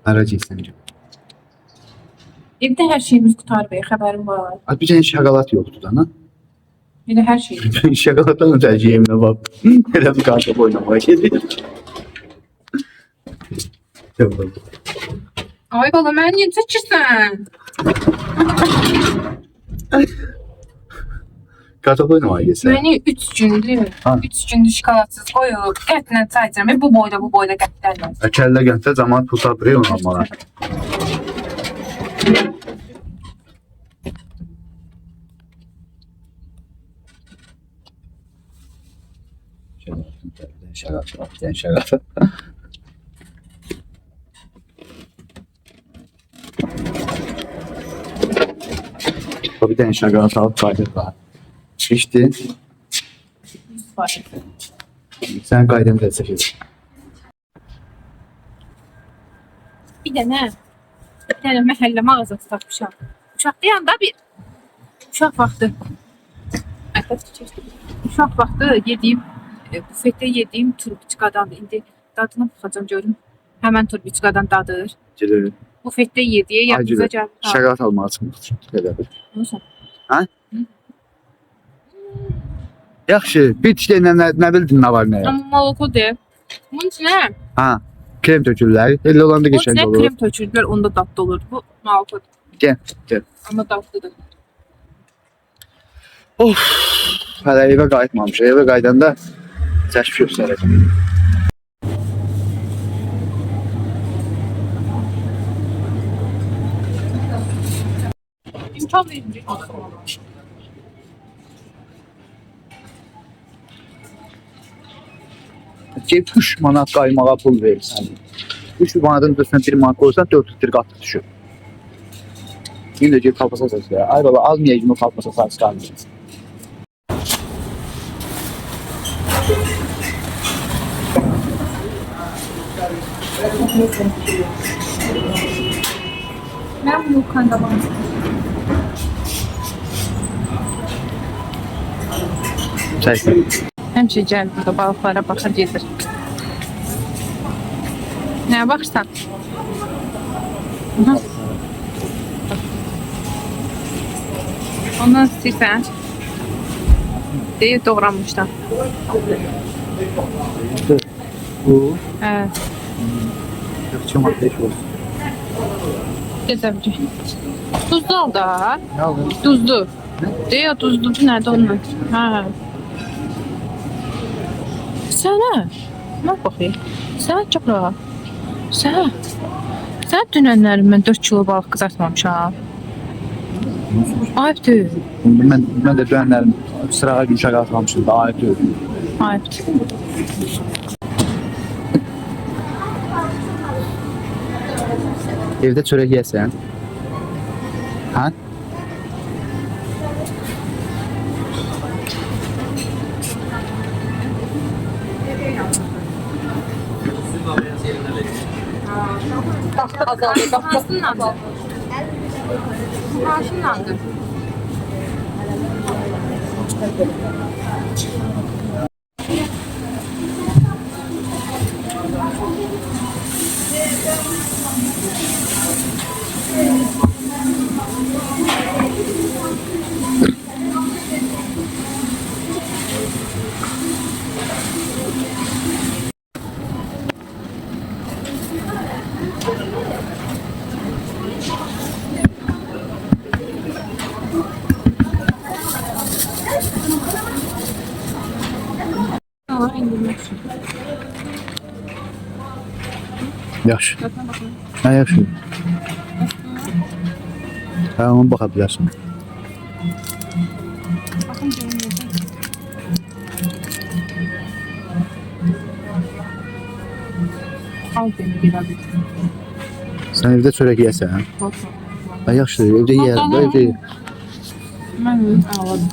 Aracı sence? Evde her şeyimiz qutar bey, xəbərim var. Az bir tane şakalat yoktu da lan. Bir də hər şey. Şakalattan tercih evine bak. Hele bir kartop oynamaya geliyor. Tamam. Ay bala, mən niyə çəkirsən? Kartop oynamaya gelsin. Məni 3 gündür, Ha. 3 gündür şokoladsız qoyub, qətlən çay içirəm. Bu boyda qətlənməz. Kelle gelse zaman tutar buraya oynamalar. Şakalat. Bir tane şakalat alıp kaydırlar. İşte sen kaydını da seçedin. Bir dənə məhəllə mağazası tapmışam. Uşaq deyəndə bir uşaq vaxtı. Uşaq vaxtı yediyim, bufetdə yediyim turbiçkadandır. İndi dadına baxacağım görüm. Həmən turbiçkadan dadır. Gelirim. Bufetdə yediyə yadınıza gəlir. Şakalat almaya çıkmış. Olsun. Yaxşı, bir tiklə nə bildin nə var nə yox? Amma moloko de. Bunun içinə, Ha, krem tökürlər. Elə olanda bunun geçən içinə olur. krem tökürdülər, onda dadlı olur. Bu moloko. Gel. Amma dadlıdır. Of, hələ evə qayıtmamış. Evə qayıdanda çəşif göstərəcəm. İmkan verin. Ki 3 manat qaymağa pul verirsən. 3 manatın üstünə 1 manat qoysan 4 litr qatı düşür. Yine ki kalpasa sesler. Ay baba almayacağım o kalpasa ses kalmayacağım. Ben bu kandaman. Çay. Həmişə gəl burada balıqlara baxır gedir. Nəyə baxırsan? Aha. Ondan istəyirsən? Deyir doğranmışdan. Bu. Hə, Yakışım ateş olsun. gedəbilir. Tuzlu al da. Ne aldın? Tuzlu. Deyir tuzludur nədir onunla? Hə. Sənə? Nə baxayım? Sən çox rahat. Sən? Sən dünənlərim mən 4 kilo balıq qızartmamışam. Ayıbdır. Ben de dönenlerim sırağa gün şaka atmamışım. Daha ayıp diyorum. Ayıbdır. Evde çörek yesen. Ha? Hansınlandı? Hansınlandı? Aa, indirmek için. Yaxşı. Bakın bakın. Ha yaxşı. Ha ona baxa bilərsən. Bakın görünüyorsun. Al beni bir abi. Sən evdə çörək yesen. Bakın. Ha yaxşı, evdə yeyərəm. Da evdə yeyərəm. Ben ağladım.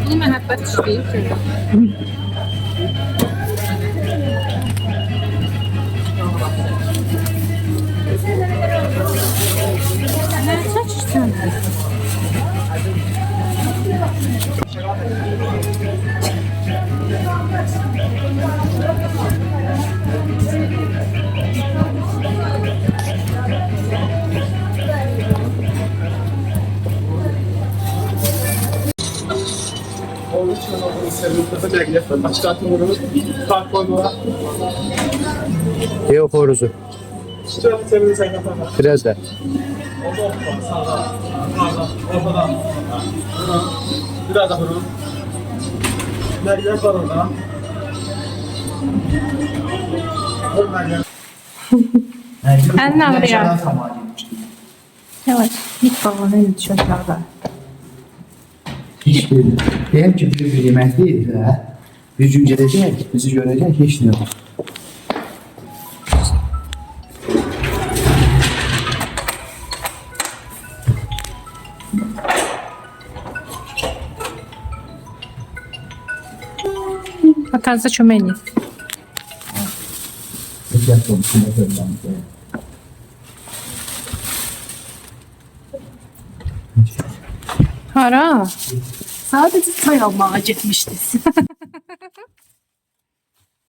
Bunu məhəbbət işləyir. Nə çəkirsən? Yok horuzu. Biraz da. Biraz daha vurun. Meryem var orada. Vur Meryem. Əlin ağrıyar. Evet, ilk bağlanı elə düşün aşağıda. Hiç değil. Diyelim ki bir yemek değil de bir gün gelecek, bizi görecek hiç ne yok. Atanıza kömək edin. Hiç yapmadım. Şimdi söyleyeceğim. Hara? Sadece çay almağa getmişdiniz.